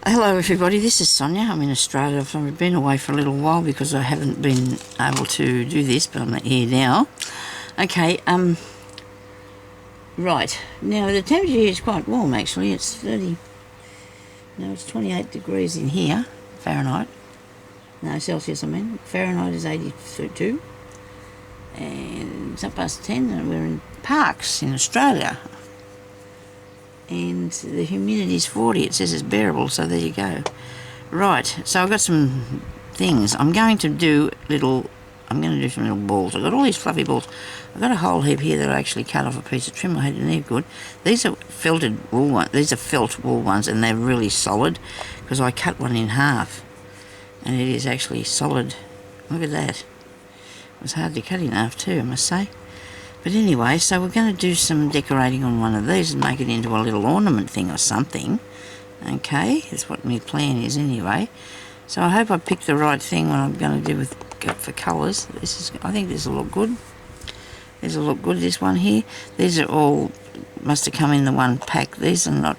Hello everybody, this is Sonia. I'm in Australia. I've been away for a little while because I haven't been able to do this, but I'm here now. Okay, right. Now the temperature here is quite warm actually. It's 28 degrees in here, Fahrenheit. No, Celsius I mean. Fahrenheit is 82. And it's up past 10 and we're in Parks in Australia. And the humidity is 40. It says it's bearable, so there you go. Right, so I've got some things. I'm going to do some little balls. I've got all these fluffy balls. I've got a whole heap here that I actually cut off a piece of trim. I had they're good. These are felted wool ones. These are felt wool ones, and they're really solid because I cut one in half, and it is actually solid. Look at that. It was hard to cut in half too, I must say. But anyway, so we're going to do some decorating on one of these and make it into a little ornament thing or something. Okay, that's what my plan is anyway. So I hope I picked the right thing when I'm going to do for colours. I think this will look good. This will look good, this one here. These are all, must have come in the one pack. These are not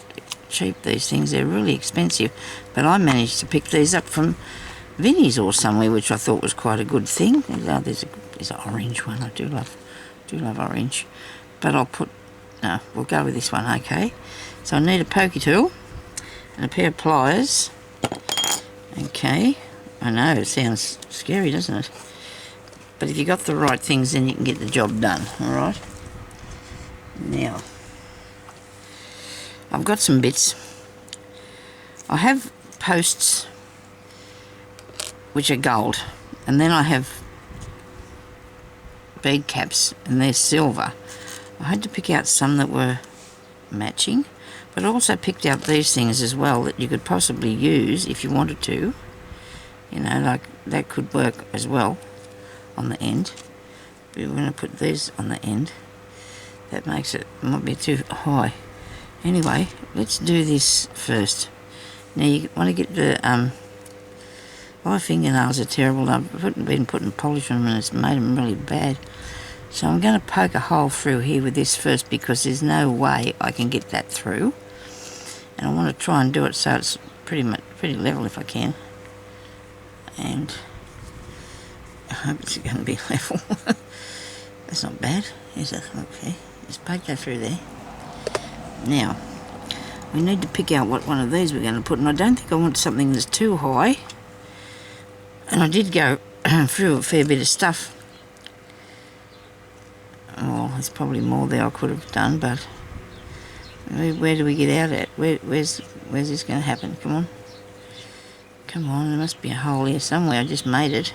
cheap, these things. They're really expensive. But I managed to pick these up from Vinnie's or somewhere, which I thought was quite a good thing. There's an orange one. I do love orange, but we'll go with this one. Okay, so I need a pokey tool and a pair of pliers. Okay, I know it sounds scary, doesn't it? But if you got the right things, then you can get the job done. All right, now I've got some bits. I have posts which are gold, and then I have bead caps, and they're silver. I had to pick out some that were matching, but I also picked out these things as well that you could possibly use if you wanted to. You know, like that could work as well on the end. But we're going to put these on the end. That makes it might be too high. Anyway, let's do this first. Now you want to get the my fingernails are terrible. I've been putting polish on them and it's made them really bad. So I'm going to poke a hole through here with this first because there's no way I can get that through. And I want to try and do it so it's pretty level if I can. And I hope it's going to be level. That's not bad, is it? Okay, just poke that through there. Now, we need to pick out what one of these we're going to put. And I don't think I want something that's too high. And I did go through a fair bit of stuff. Oh, there's probably more there I could have done, but where do we get out at? Where's this going to happen? Come on. Come on, there must be a hole here somewhere. I just made it.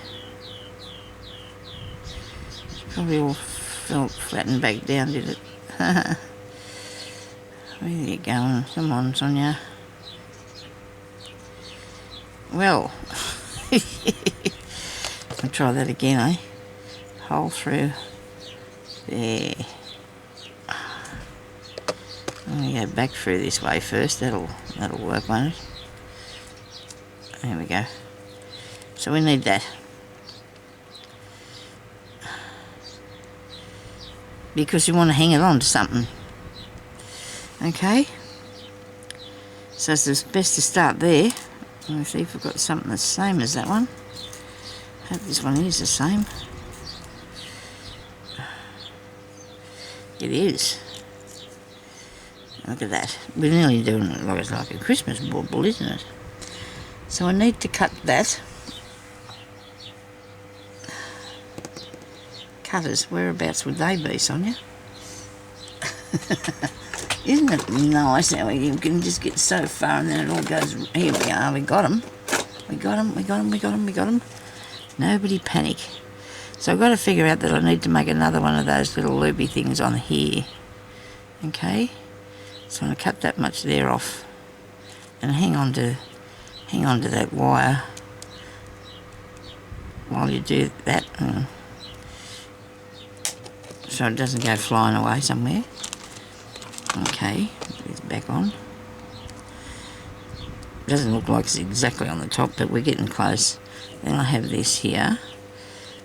It's probably all flattened back down, did it? Where are you going? Come on, Sonia. Well... I'll try that again, eh? Hole through there. I'm going to go back through this way first. That'll work, won't it? There we go. So we need that. Because you want to hang it on to something. Okay? So it's best to start there. Let me see if we've got something that's the same as that one. I hope this one is the same. It is. Look at that. We're nearly doing it like it's like a Christmas bauble, isn't it? So I need to cut that. Cutters, whereabouts would they be, Sonia? Isn't it nice how you can just get so far and then it all goes... Here we are, we got them. We got them. Nobody panic. So I've got to figure out that I need to make another one of those little loopy things on here. Okay? So I'm going to cut that much there off. And hang on to that wire while you do that. So it doesn't go flying away somewhere. Okay, it's back on. Doesn't look like it's exactly on the top, but we're getting close. Then I have this here,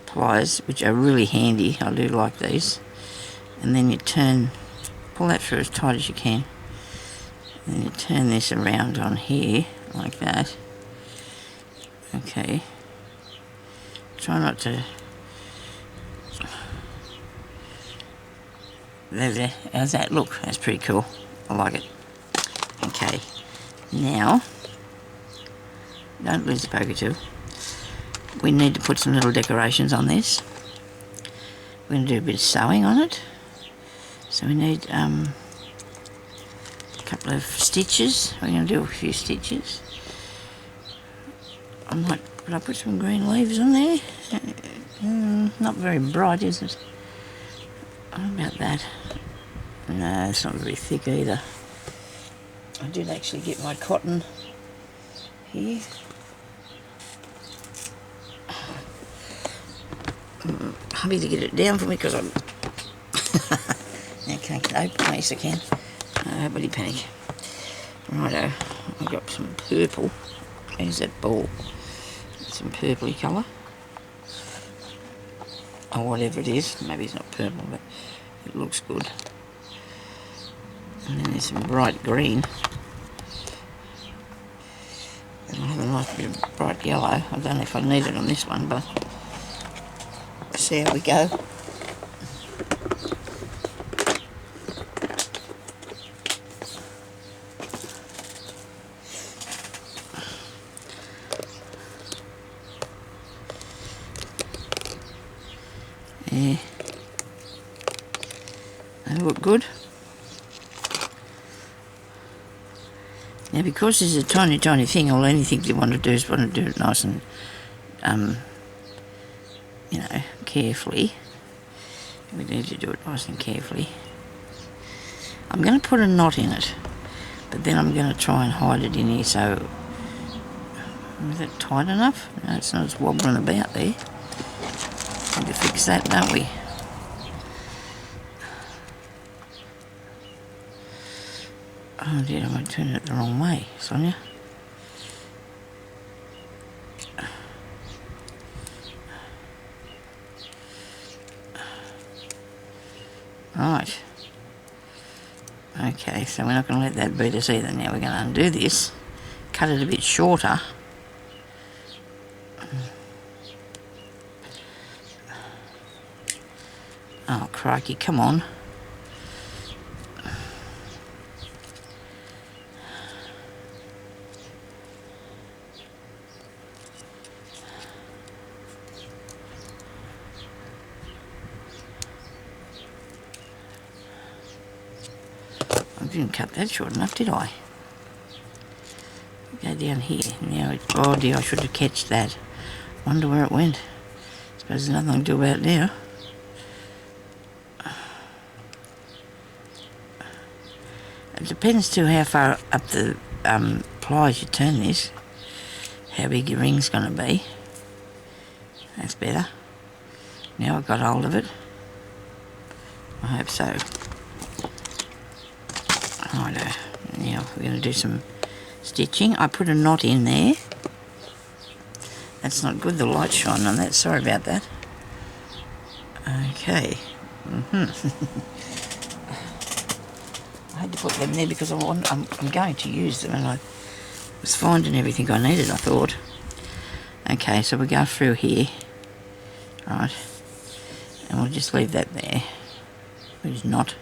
pliers, which are really handy. I do like these. And then you pull that through as tight as you can. And then you turn this around on here, like that. Okay. Try not to... There. How's that? Look, that's pretty cool. I like it. Okay. Now, don't lose the poker tool. We need to put some little decorations on this. We're going to do a bit of sewing on it. So we need a couple of stitches. We're going to do a few stitches. Could I put some green leaves on there? Not very bright, is it? How about that? No, it's not very thick either. I did actually get my cotton here. Hubby to get it down for me because I'm... Okay, no place I can. Nobody panic. Righto, I've got some purple. There's that ball. Some purpley colour. Or whatever it is. Maybe it's not purple, but it looks good. And then there's some bright green. And I have a nice bit of bright yellow. I don't know if I need it on this one, but see how we go. Yeah. They look good. Now, because this is a tiny, tiny thing, all anything you want to do is want to do it nice and, you know, carefully. We need to do it nice and carefully. I'm going to put a knot in it, but then I'm going to try and hide it in here. So, is it tight enough? No, it's not. It's wobbling about there. Need to fix that, don't we? Oh dear, I might turn it the wrong way, Sonia. Right. Okay, so we're not going to let that beat us either. Now we're going to undo this, cut it a bit shorter. Oh, crikey, come on. I didn't cut that short enough, did I? Go down here. Now, oh dear, I should have catched that. Wonder where it went. Suppose there's nothing to do about it now. It depends too how far up the pliers you turn this, how big your ring's going to be. That's better. Now I've got hold of it. I hope so. Righto. Now we're going to do some stitching. I put a knot in there. That's not good, the light shine on that. Sorry about that. Okay. I had to put them there because I'm going to use them, and I was finding everything I needed, I thought. Okay, so we go through here. Right. And we'll just leave that there. There's not.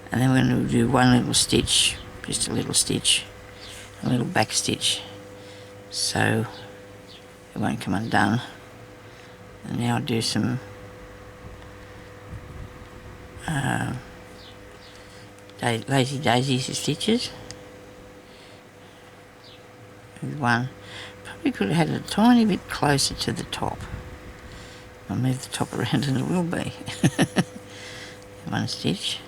And then we're going to do one little stitch, just a little stitch, a little back stitch, so it won't come undone. And now I'll do some lazy daisy stitches. There's one. Probably could have had it a tiny bit closer to the top. I'll move the top around and it will be. One stitch.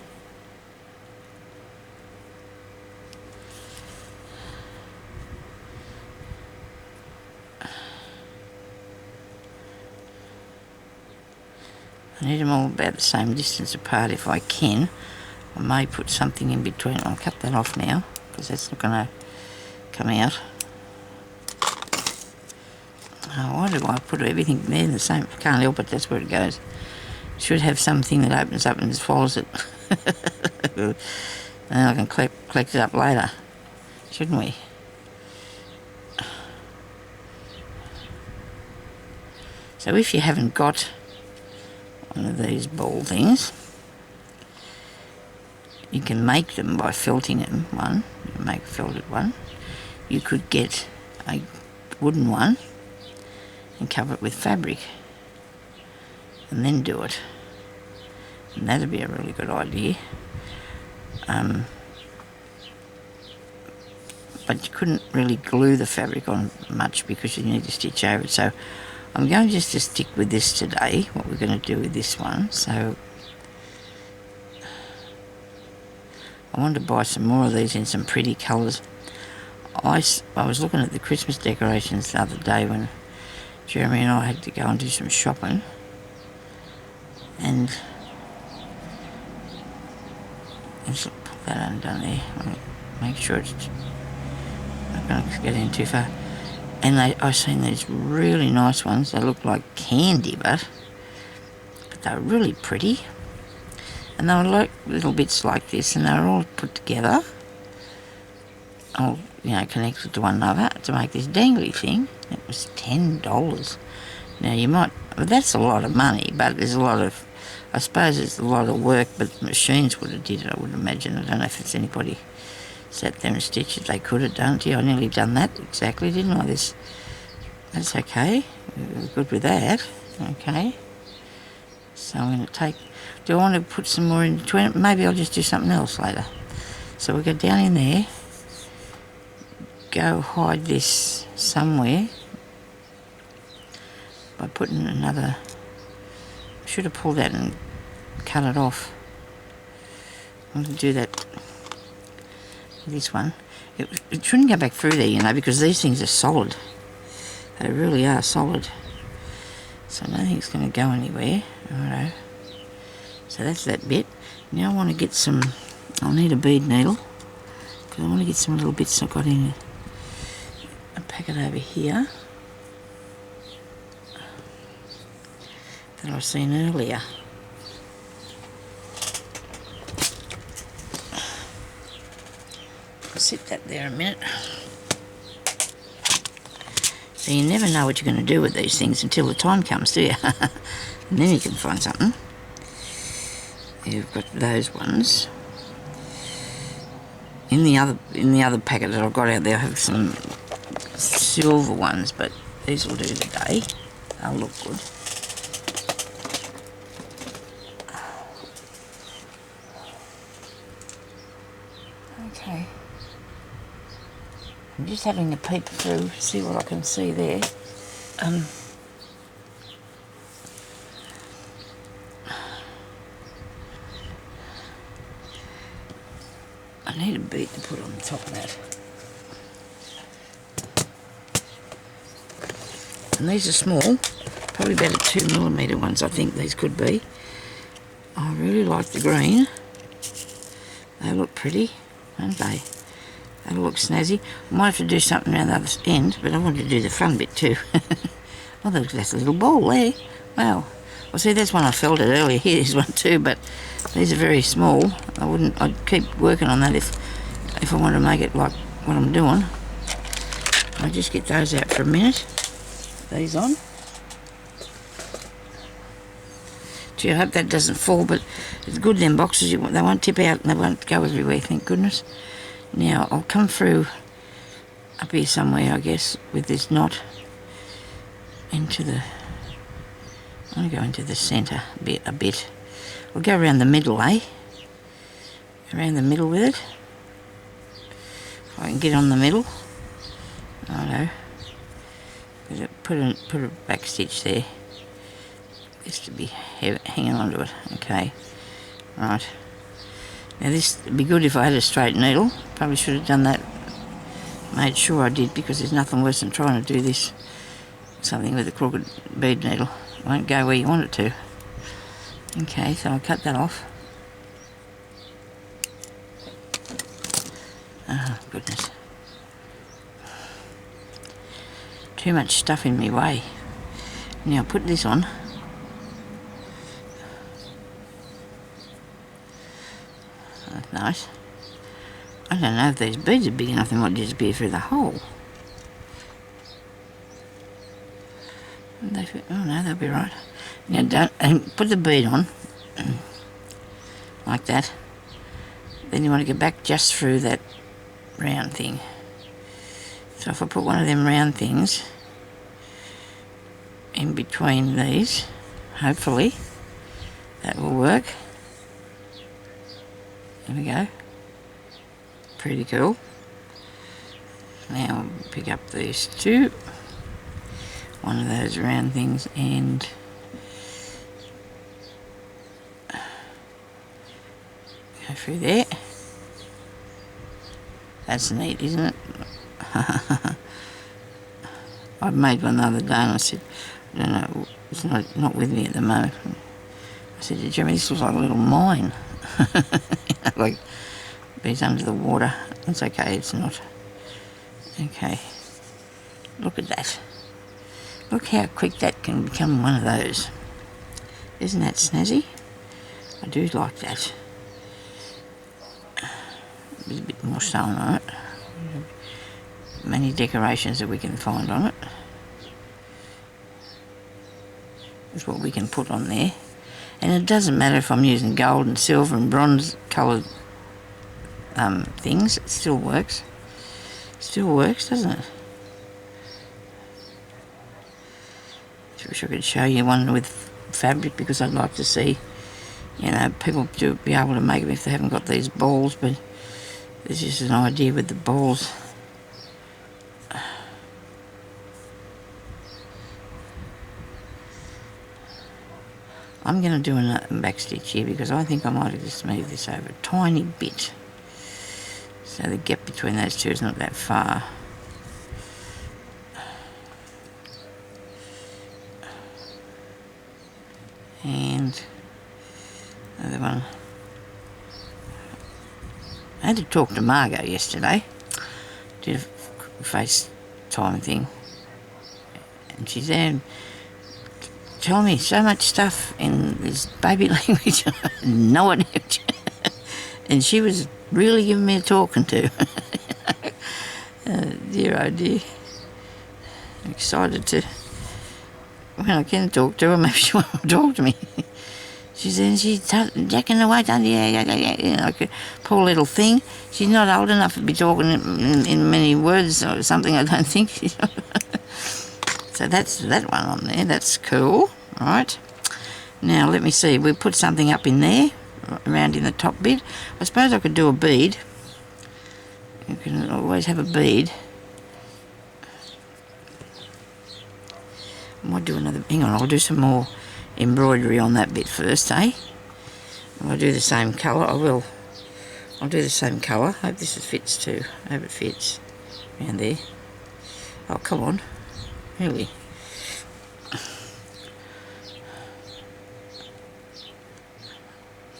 I need them all about the same distance apart if I can. I may put something in between. I'll cut that off now because that's not going to come out. Oh, why do I put everything there in the same? I can't help it, that's where it goes. It should have something that opens up and just follows it. And then I can collect it up later, shouldn't we? So if you haven't got one of these ball things, you can make them by felting them one. You can make a felted one. You could get a wooden one and cover it with fabric and then do it. And that'd be a really good idea. But you couldn't really glue the fabric on much because you need to stitch over it. So I'm going just to stick with this today, what we're going to do with this one. So I wanted to buy some more of these in some pretty colours. I was looking at the Christmas decorations the other day when Jeremy and I had to go and do some shopping. And let's put that undone there. Make sure it's not going to get in too far. And I've seen these really nice ones. They look like candy, but they're really pretty. And they were like little bits like this, and they were all put together, all, you know, connected to one another to make this dangly thing. It was $10. Now you might, well, that's a lot of money, but there's a lot of, I suppose it's a lot of work, but machines would have did it, I would imagine. I don't know if it's anybody sat there and stitched it. They could have done it. Yeah, I nearly done that exactly, didn't I? That's okay. We're good with that. Okay. So I'm going to take, do I want to put some more in between it? Maybe I'll just do something else later. So we'll go down in there, go hide this somewhere by putting another, I should have pulled that and cut it off. I'm going to do that with this one. It shouldn't go back through there, you know, because these things are solid. They really are solid. So nothing's going to go anywhere. Alright. So that's that bit. Now I want to get some, I'll need a bead needle, because I want to get some little bits I've got in a packet over here that I've seen earlier. I'll sit that there a minute. So you never know what you're going to do with these things until the time comes, do you? And then you can find something. You've got those ones. In the other packet that I've got out there, I have some silver ones, but these will do today. They'll look good. Okay. I'm just having a peep through, see what I can see there. I need a bead to put on the top of that. And these are small, probably about 2mm ones I think these could be. I really like the green. They look pretty, don't they? They look snazzy. I might have to do something around the other end, but I wanted to do the front bit too. Oh, that's a little ball there. Wow. Well, see, there's one I felt it earlier. Here's one too, but these are very small. I'd keep working on that if I want to make it like what I'm doing. I'll just get those out for a minute. These on. Gee, I hope that doesn't fall, but it's good, them boxes. They won't tip out and they won't go everywhere, thank goodness. Now, I'll come through up here somewhere, I guess, with this knot into the... I want to go into the centre a bit. We'll go around the middle, eh? Around the middle with it. If I can get on the middle. Righto. Put a back stitch there. Just to be hanging onto it. Okay. Right. Now this would be good if I had a straight needle. Probably should have done that. Made sure I did, because there's nothing worse than trying to do this something with a crooked bead needle. It won't go where you want it to. Okay, so I'll cut that off. Oh, goodness. Too much stuff in my way. Now I'll put this on. That's nice. I don't know if these beads are big enough, they might disappear through the hole. Oh no, they'll be right. Now don't, and put the bead on, like that. Then you want to go back just through that round thing. So if I put one of them round things in between these, hopefully that will work. There we go. Pretty cool. Now I'll pick up these two. One of those round things and go through there. That's neat, isn't it? I made one the other day and I said, I don't know, it's not with me at the moment. I said to Jeremy, this looks like a little mine. Like it's under the water. It's okay, it's not. Okay, look at that. Look how quick that can become one of those. Isn't that snazzy? I do like that. There's a bit more stone on it. Many decorations that we can find on it. That's what we can put on there. And it doesn't matter if I'm using gold and silver and bronze coloured things, it still works. Still works, doesn't it? I wish I could show you one with fabric because I'd like to see, you know, people to be able to make them if they haven't got these balls, but this is an idea with the balls. I'm going to do a back stitch here because I think I might have just moved this over a tiny bit. So the gap between those two is not that far. And another one. I had to talk to Margot yesterday. Did a FaceTime thing. And she said, tell me so much stuff in this baby language. I had no idea. And she was really giving me a talking to. Dear oh dear. I'm excited to, when I can talk to her, maybe she won't talk to me. She said, she's jacking away, like a poor little thing. She's not old enough to be talking in many words or something, I don't think. So that's that one on there, that's cool. Right, now let me see, we'll put something up in there, around in the top bit. I suppose I could do a bead. You can always have a bead. I might do another, hang on, I'll do some more embroidery on that bit first, eh? I'll do the same colour, I'll do the same colour. Hope this fits too, hope it fits around there. Oh, come on, really.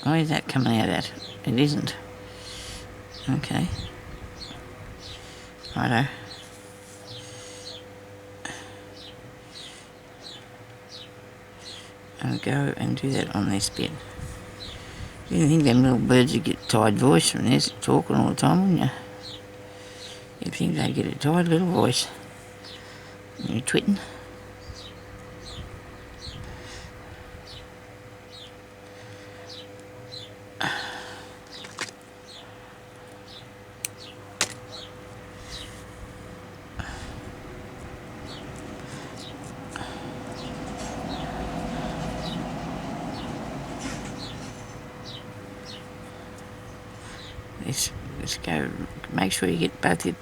Where's that coming out at? It isn't. Okay. Righto. I'll go and do that on this bit. You think them little birds would get tired voice from this talking all the time, wouldn't you? You'd think they'd get a tired little voice. You're twitting. Let's go, make sure you get both your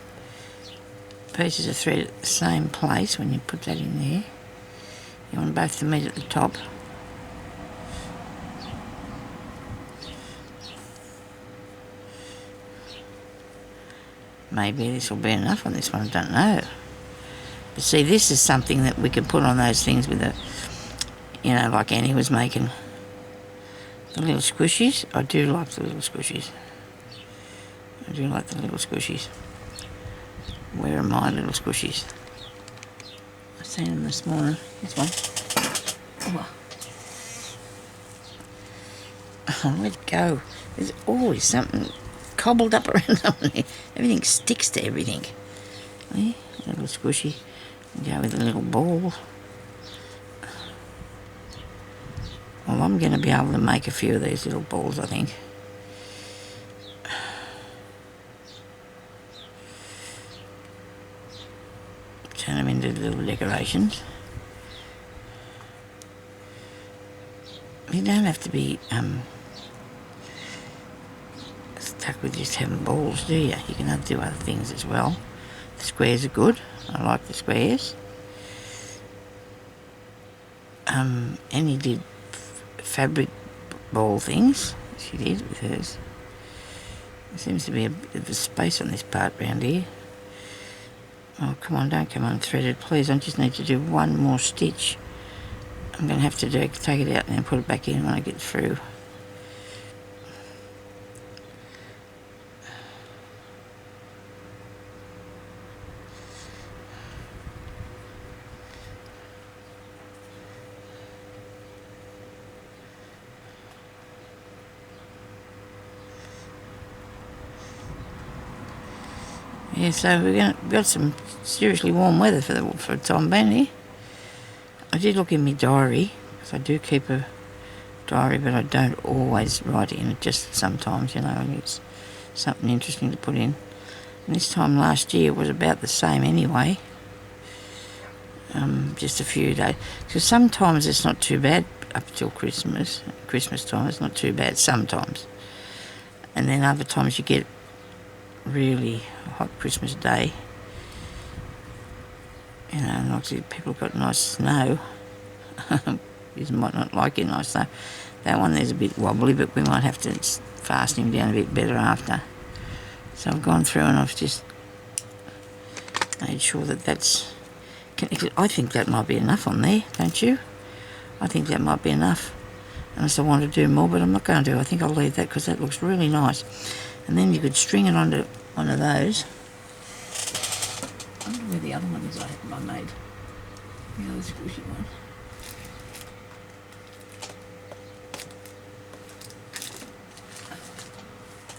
pieces of thread at the same place when you put that in there. You want both to meet at the top. Maybe this will be enough on this one, I don't know. But see, this is something that we can put on those things with the, you know, like Annie was making. The little squishies, I do like the little squishies. I do like the little squishies. Where are my little squishies? I seen them this morning. This one. Oh, let it go. There's always something cobbled up around there. Everything sticks to everything. Yeah, a little squishy. Go with a little ball. Well, I'm going to be able to make a few of these little balls, I think. Turn them into little decorations. You don't have to be stuck with just having balls, do you? You can do other things as well. The squares are good. I like the squares. Annie did fabric ball things. She did with hers. There seems to be a bit of a space on this part round here. Oh, come on, don't come unthreaded, please. I just need to do one more stitch. I'm going to have to take it out and then put it back in when I get through. Yeah, so we've got some seriously warm weather for the time being here. I did look in my diary, because I do keep a diary, but I don't always write in it, just sometimes, you know, and it's something interesting to put in. And this time last year was about the same anyway, just a few days. Because sometimes it's not too bad up till Christmas time, it's not too bad sometimes. And then other times you get really hot Christmas day. You know, and obviously people got nice snow. You might not like it nice snow. That one there's a bit wobbly, but we might have to fasten him down a bit better after. So I've gone through and I've just made sure that that's... I think that might be enough on there, don't you? I think that might be enough. Unless I want to do more, but I'm not going to. I think I'll leave that because that looks really nice. And then you could string it onto one of those. I wonder where the other one is I made. The other squishy one.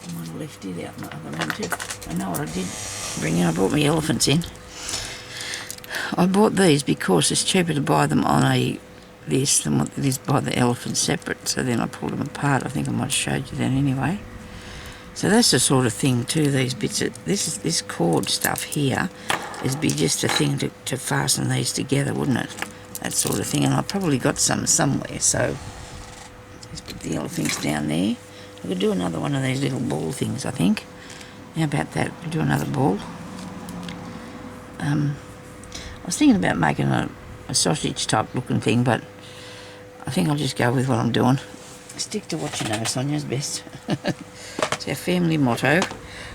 I might have left it out in the other one too. I know what I did bring in. I brought my elephants in. I bought these because it's cheaper to buy them on this than what it is buy the elephants separate. So then I pulled them apart. I think I might have showed you that anyway. So that's the sort of thing too, these bits of, this cord stuff here is be just a thing to fasten these together, wouldn't it? That sort of thing, and I've probably got some somewhere, so let's put the elephants down there. I could do another one of these little ball things, I think. How about that? We'll do another ball. I was thinking about making a sausage type looking thing, but I think I'll just go with what I'm doing. Stick to what you know, Sonia's best. It's our family motto.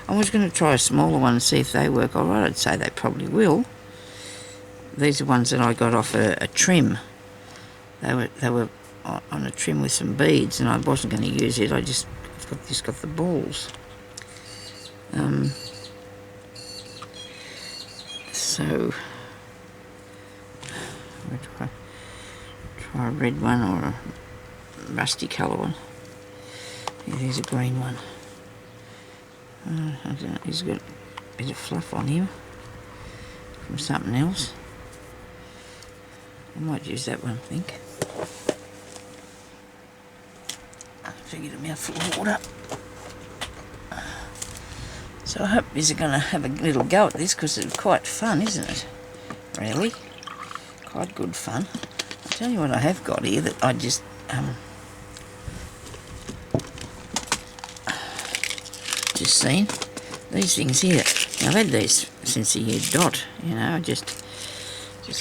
I was going to try a smaller one and see if they work all right. I'd say they probably will. These are ones that I got off a trim. They were on a trim with some beads, and I wasn't going to use it. I've just got the balls. So we'll try a red one or a rusty colour one. Yeah, there's a green one. I don't know, he's got a bit of fluff on him from something else. I might use that one, I think. To get a mouthful of water. So I hope you're going to have a little go at this because it's quite fun, isn't it? Really. Quite good fun. I'll tell you what I have got here that I just... just seen these things here. Now, I've had these since the year dot, you know, I just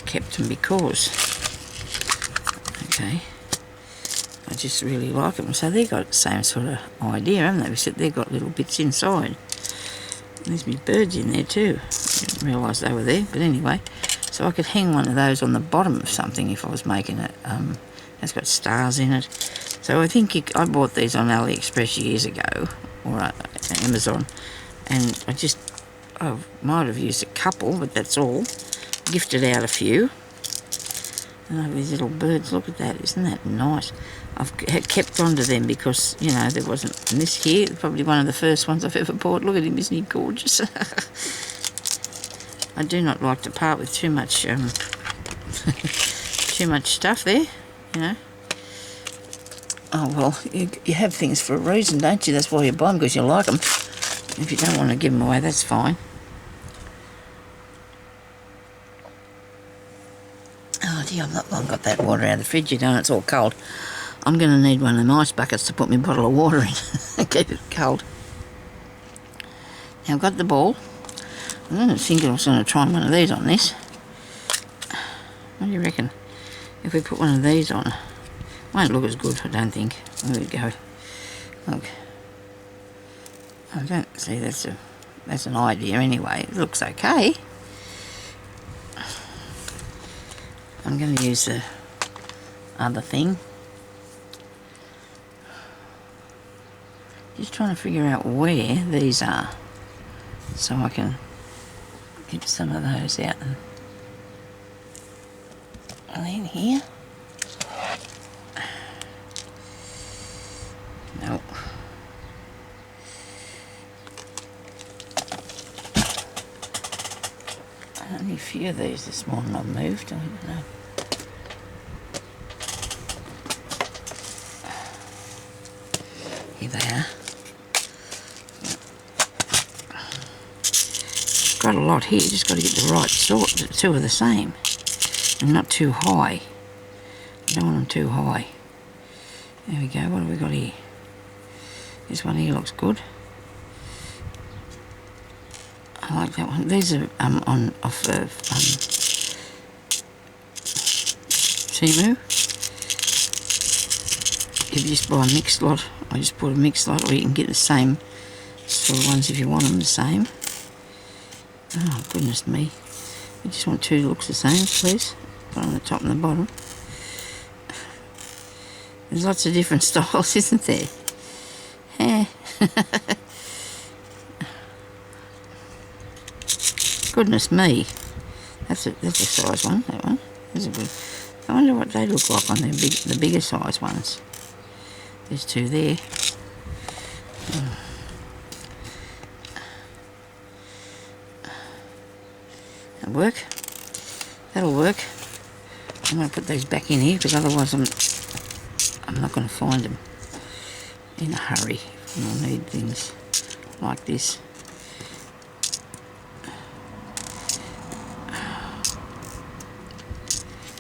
kept them because, okay, I just really like them. So they've got the same sort of idea, haven't they? Except they've got little bits inside. There's me birds in there too. I didn't realise they were there, but anyway, so I could hang one of those on the bottom of something if I was making it. It's got stars in it. So I think I bought these on AliExpress years ago, or Amazon, and I might have used a couple, but that's all. Gifted out a few. And these little birds, look at that, isn't that nice? I've kept on to them because, you know, there wasn't, and this here, probably one of the first ones I've ever bought. Look at him, isn't he gorgeous? I do not like to part with too much, too much stuff there, you know. Oh, well, you have things for a reason, don't you? That's why you buy them, because you like them. If you don't want to give them away, that's fine. Oh, dear, I've not long got that water out of the fridge, you know, it's all cold. I'm going to need one of them ice buckets to put my bottle of water in and keep it cold. Now, I've got the ball. I don't think I was going to try one of these on this. What do you reckon? If we put one of these on, won't look as good, I don't think. There we go. Look. I don't see that's an idea anyway. It looks okay. I'm going to use the other thing. Just trying to figure out where these are so I can get some of those out and then here. Nope. Only a few of these this morning I've moved, I don't know. Here they are. Got a lot here, just got to get the right sort, the two are the same. And not too high. I don't want them too high. There we go, what have we got here? This one here looks good. I like that one. These are off of Timu. If you just buy a mixed lot, I just bought a mixed lot, or you can get the same sort of ones if you want them the same. Oh goodness me! I just want two that looks the same, please. One on the top and the bottom. There's lots of different styles, isn't there? Yeah. Goodness me, that's a size one. That one. That's a good. I wonder what they look like on the bigger size ones. There's two there. That'll work. That'll work. I'm going to put these back in here because otherwise I'm not going to find them in a hurry. I'll need things like this.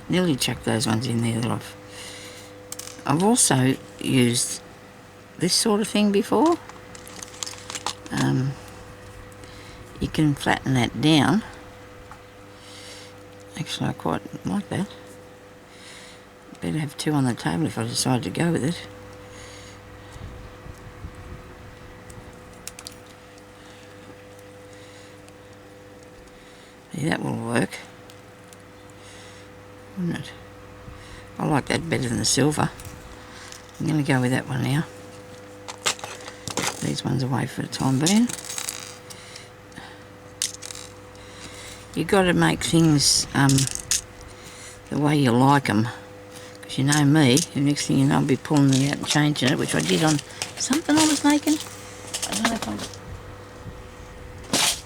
Nearly chucked those ones in there that I've also used this sort of thing before. You can flatten that down. Actually, I quite like that. Better have two on the table if I decide to go with it. Yeah, that will work, wouldn't it? I like that better than the silver. I'm going to go with that one now. These ones away for the time being. You've got to make things the way you like them. Because you know me, the next thing you know I'll be pulling them out and changing it, which I did on something I was making. I don't know if I'm...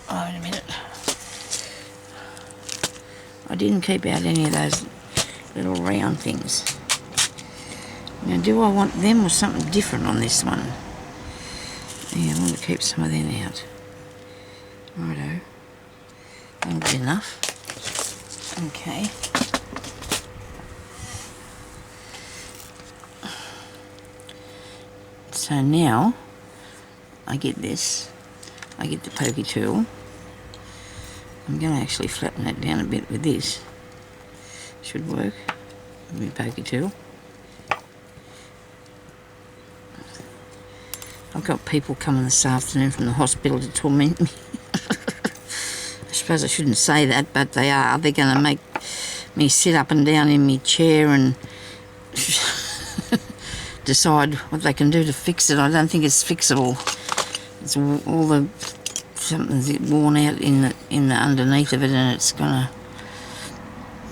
Oh, wait a minute. I didn't keep out any of those little round things. Now, do I want them or something different on this one? Yeah, I want to keep some of them out. Righto. That'll be enough. Okay. So now, I get this. I get the pokey tool. I'm going to actually flatten that down a bit with this. Should work. With my pokey tool. I've got people coming this afternoon from the hospital to torment me. I suppose I shouldn't say that, but they are. They're going to make me sit up and down in my chair and decide what they can do to fix it. I don't think it's fixable. It's all the something's worn out in the underneath of it, and it's gonna.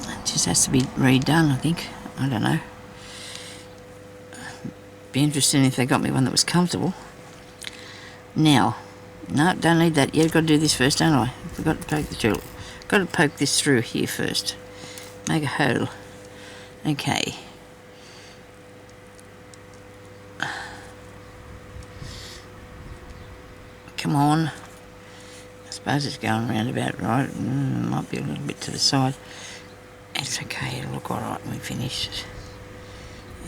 It just has to be redone, I think. I don't know. Be interesting if they got me one that was comfortable. Now, no, don't need that yet. Got to do this first, don't I? Forgot to poke the tool. Got to poke this through here first. Make a hole. Okay. come on. I suppose it's going round about right. Might be a little bit to the side. It's okay, it'll look alright when we finish it.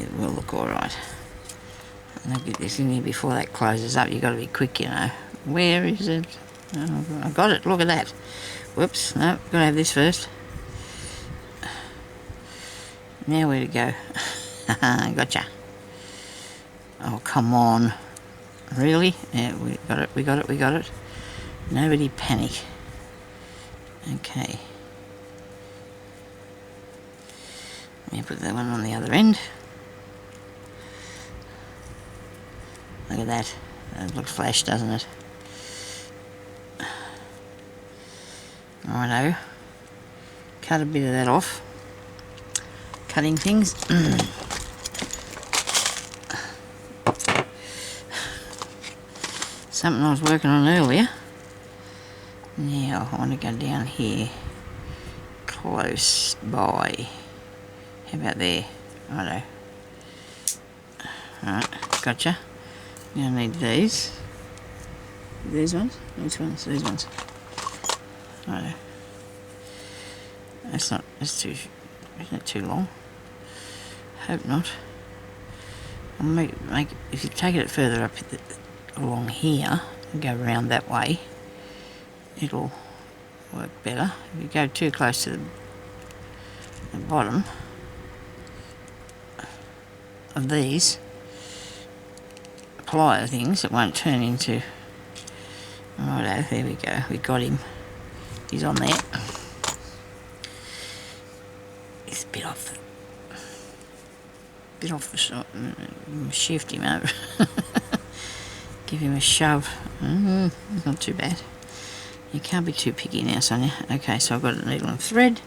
It will look alright. And I'll get this in here before that closes up. You've got to be quick, you know. Where is it? Oh, I got it, look at that. Whoops, no, got to have this first. Now where to go? Gotcha. Oh, come on. Really? Yeah, we got it. Nobody panic. Okay. Let me put that one on the other end. Look at that. That looks flash, doesn't it? Righto. Cut a bit of that off. Cutting things. Something I was working on earlier. Now I want to go down here. Close by. How about there? Righto. Alright, gotcha. Now I need these. These ones? Which ones? These ones. Righto. Isn't it too long? Hope not. I'll make if you take it further up along here and go around that way, it'll work better. If you go too close to the bottom of these plier things, it won't turn into. Righto, there we go. We got him. He's on there. He's a bit off the shot. Shift him over. Give him a shove. Not too bad. You can't be too picky now, Sonia. Okay, so I've got a needle and thread.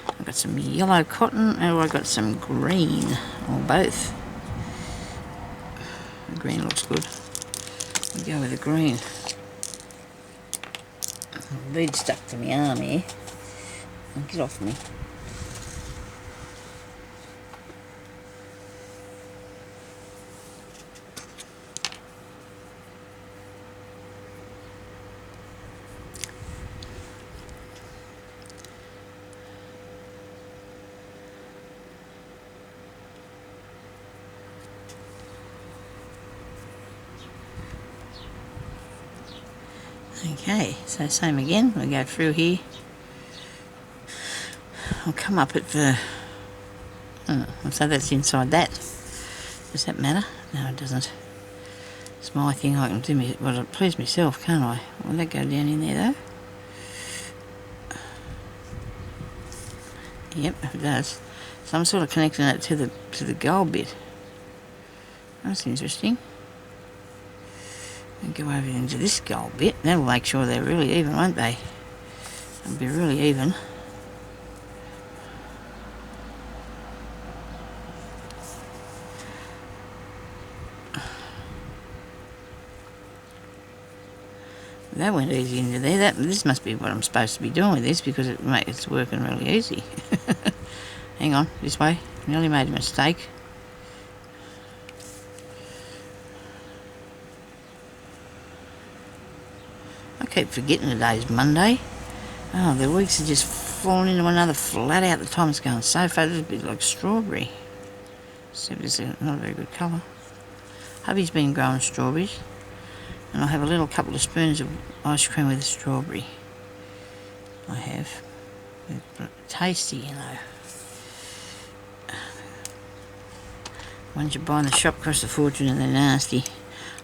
I've got some yellow cotton, and I've got some green, or both. The green looks good. We'll go with the green. Bead stuck to my arm here. Get off me. Okay, so same again, we go through here. I'll come up at the, so that's inside that. Does that matter? No, it doesn't. It's my thing, I can do me, well, it please myself, can't I? Will that go down in there though? Yep, it does. So I'm sort of connecting it to the gold bit. That's interesting. And go over into this gold bit. That'll make sure they're really even, won't they? They'll be really even. That went easy into there. This must be what I'm supposed to be doing with this, because it's working really easy. Hang on, this way. Nearly made a mistake. I keep forgetting today's Monday. Oh, the weeks are just falling into one another flat out. The time's going so fast, it's a bit like strawberry. Except it's not a very good colour. Hubby's been growing strawberries, and I have a little couple of spoons of ice cream with a strawberry. I have. It's tasty, you know. Ones you buy in the shop cost a fortune and they're nasty.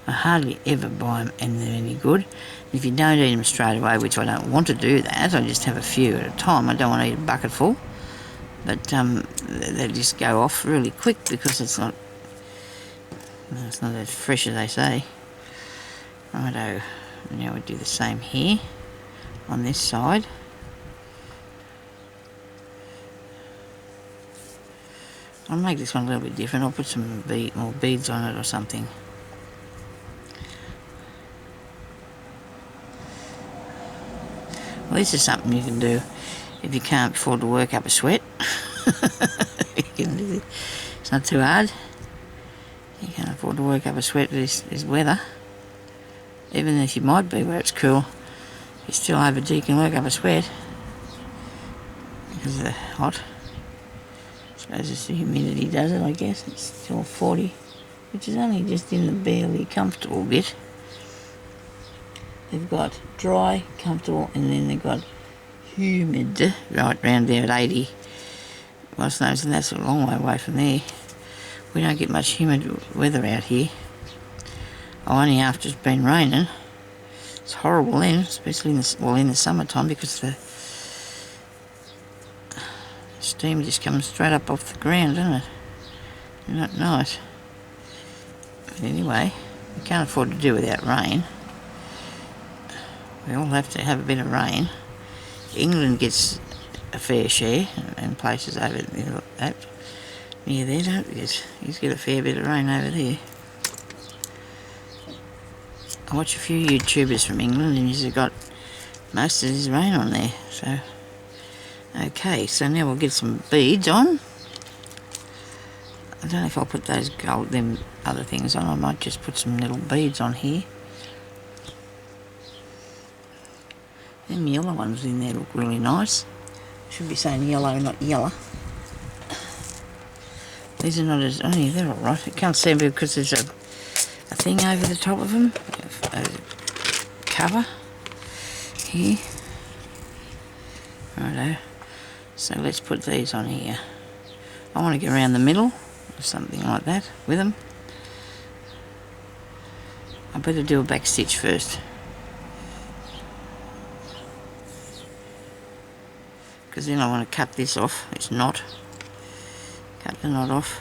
I hardly ever buy them and they're any good. If you don't eat them straight away, which I don't want to do that, I just have a few at a time. I don't want to eat a bucket full. But they just go off really quick because it's not as fresh as they say. Righto, now we do the same here on this side. I'll make this one a little bit different. I'll put some more beads on it or something. Well, this is something you can do if you can't afford to work up a sweat. You can do it. It's not too hard. You can't afford to work up a sweat with this weather. Even if you might be where it's cool, you're still over, you can work up a sweat because of the hot. I suppose it's the humidity does it, I guess. It's still 40, which is only just in the barely comfortable bit. They've got dry, comfortable, and then they've got humid right round there at 80. What's known, and that's a long way away from there. We don't get much humid weather out here. Only after it's been raining. It's horrible then, especially in the summertime, because the steam just comes straight up off the ground, doesn't it? Not nice. But anyway, we can't afford to do without rain. We all have to have a bit of rain. England gets a fair share, and places over that near there don't get. He's got a fair bit of rain over there. I watch a few YouTubers from England, and he's got most of his rain on there. So, okay, so now we'll get some beads on. I don't know if I'll put those them other things on. I might just put some little beads on here. Them yellow ones in there look really nice. Should be saying yellow, not yellow. These are not as... oh yeah, they're alright. I can't see them because there's a thing over the top of them. A cover. Here. Righto. So let's put these on here. I want to go around the middle, or something like that, with them. I better do a back stitch first. Because then I want to cut this off, its knot. Cut the knot off.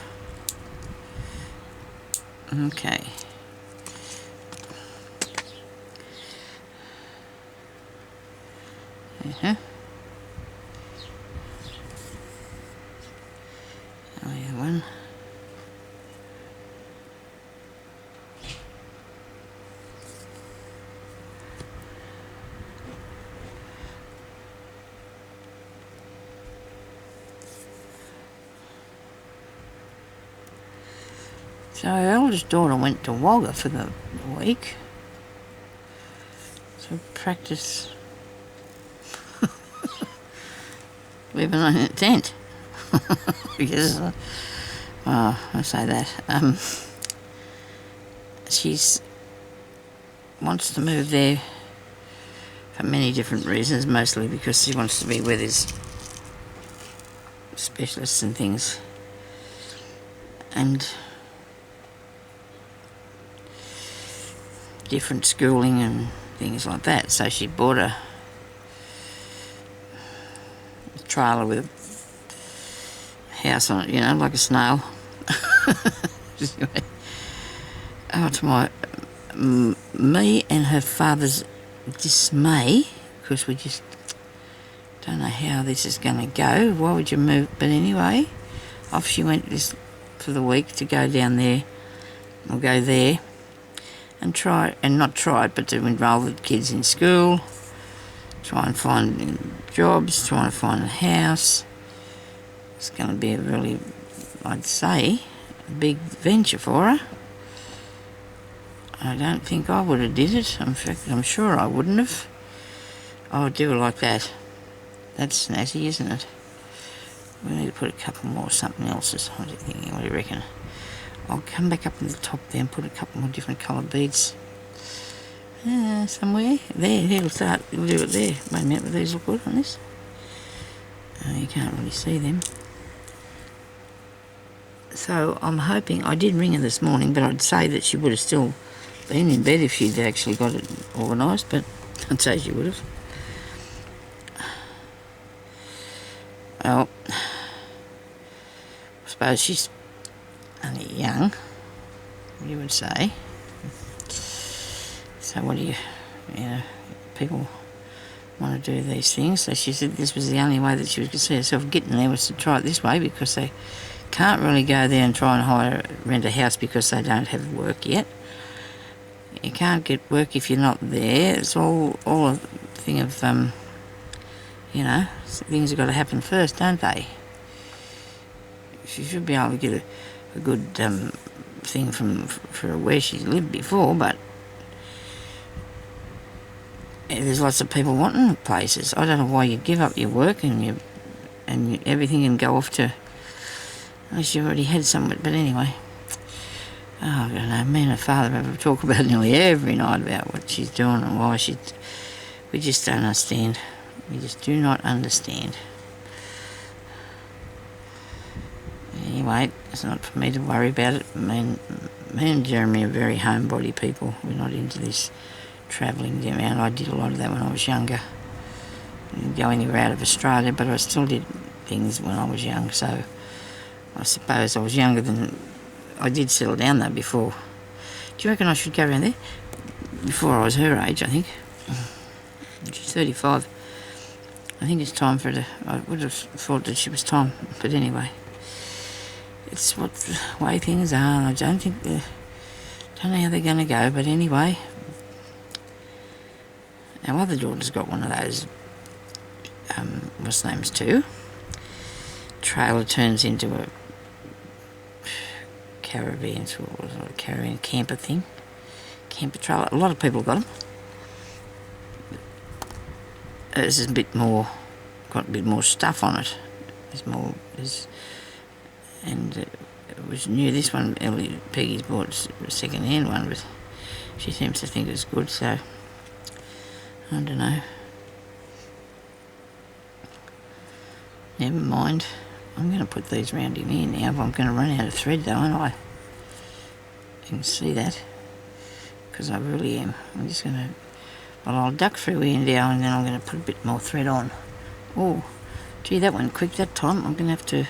Okay. Oh yeah, one. So our eldest daughter went to Wagga for the week to practice living in a tent. Because, I say that. She's wants to move there for many different reasons, mostly because she wants to be where there's specialists and things. And different schooling and things like that. So she bought a trailer with a house on it, you know, like a snail. Oh, to my me and her father's dismay, because we just don't know how this is going to go. Why would you move? But anyway, off she went this for the week to go down there, or go there, and try, and not try, but to enrol the kids in school, try and find jobs, try and find a house. It's going to be a really, I'd say, a big venture for her. I don't think I would have did it. I'm sure I wouldn't have. I would do it like that. That's snazzy, isn't it? We need to put a couple more something else. What do you think? What do you reckon? I'll come back up in the top there and put a couple more different coloured beads. Somewhere. There, it'll start. We'll do it there. Wait a minute, will these look good on this? You can't really see them. So I'm hoping, I did ring her this morning, but I'd say that she would have still been in bed if she'd actually got it organised, but I'd say she would have. Well, I suppose she's only young, you would say. So what do you know, people want to do these things. So she said this was the only way that she could see herself getting there was to try it this way, because they can't really go there and try and rent a house because they don't have work yet. You can't get work if you're not there. It's all a thing of, you know, things have got to happen first, don't they? She should be able to get a good thing for where she's lived before, but there's lots of people wanting places. I don't know why you give up your work and everything and go off to, unless you already had somewhere. But anyway, I don't know. Me and her father have a talk about nearly every night about what she's doing and why she. We just don't understand. We just do not understand. Anyway, it's not for me to worry about it. Me and Jeremy are very homebody people. We're not into this travelling around. I did a lot of that when I was younger. I didn't go anywhere out of Australia, but I still did things when I was young, so I suppose I was younger than... I did settle down though before. Do you reckon I should go around there? Before I was her age, I think. She's 35. I think it's time for her to... I would have thought that she was time, but anyway. It's what the way things are. I don't know how they're going to go, but anyway. Our other daughter's got one of those, what's the names too? Trailer turns into a caravan, sort of a caravan camper thing. Camper trailer. A lot of people have got them. This is a bit more, got a bit more stuff on it. And it was new. This one, Peggy's bought a second-hand one, but she seems to think it's good, so I don't know. Never mind. I'm going to put these round in here now, but I'm going to run out of thread though, aren't I? You can see that, because I really am. I'm just going to... Well, I'll duck through here now, and then I'm going to put a bit more thread on. Oh, gee, that went quick that time. I'm going to have to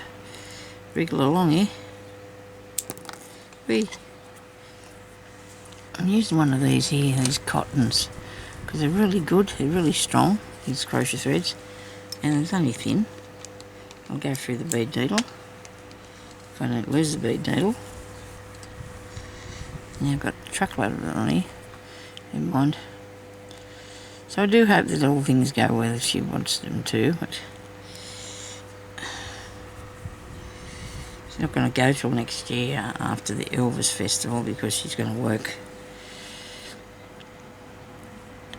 wriggle along here. Whee. I'm using one of these here, these cottons, because they're really good, they're really strong, these crochet threads, and it's only thin. I'll go through the bead needle, if I don't lose the bead needle. Now I've got a truckload of it on here, never mind. So I do hope that all things go well if she wants them to, but she's not going to go till next year after the Elvis Festival, because she's going to work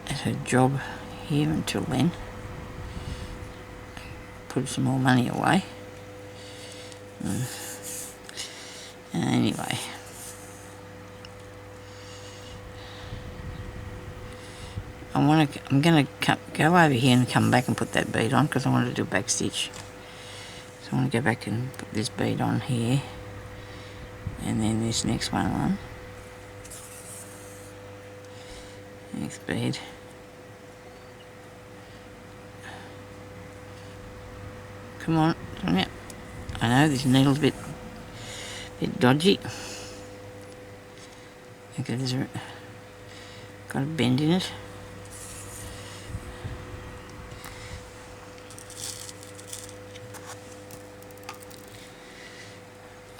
at her job here until then. Put some more money away. Anyway. I'm going to go over here and come back and put that bead on, because I want to do a back stitch. So I want to go back and put this bead on here, and then this next one on. Next bead. Come on, come here. I know this needle's a bit dodgy. Okay, there's got a bend in it.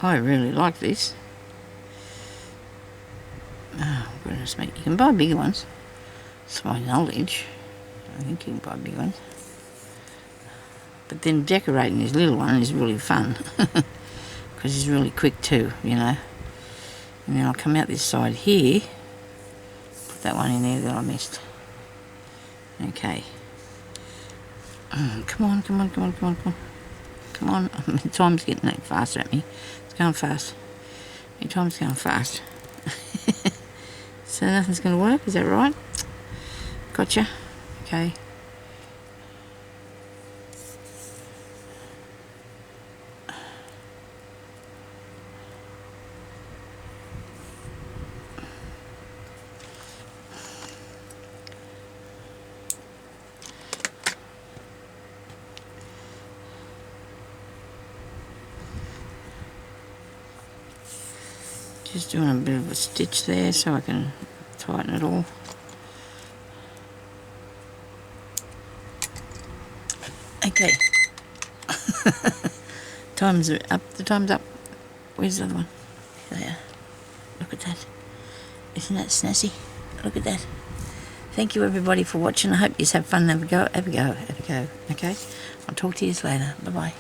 I really like this. Oh, goodness me. You can buy bigger ones. It's my knowledge. I think you can buy big ones. But then decorating this little one is really fun. Because it's really quick too, you know. And then I'll come out this side here. Put that one in there that I missed. Okay. Come on, come on, come on, come on, come on. Come on. Time's getting faster at me. It's going fast. Your time's going fast. So nothing's going to work, is that right? Gotcha. Okay. Just doing a bit of a stitch there so I can tighten it all. Okay. Time's up. The time's up. Where's the other one? There. Look at that. Isn't that snazzy? Look at that. Thank you everybody for watching. I hope you have fun. Have a go. Have a go. Have a go. Okay? I'll talk to you later. Bye-bye.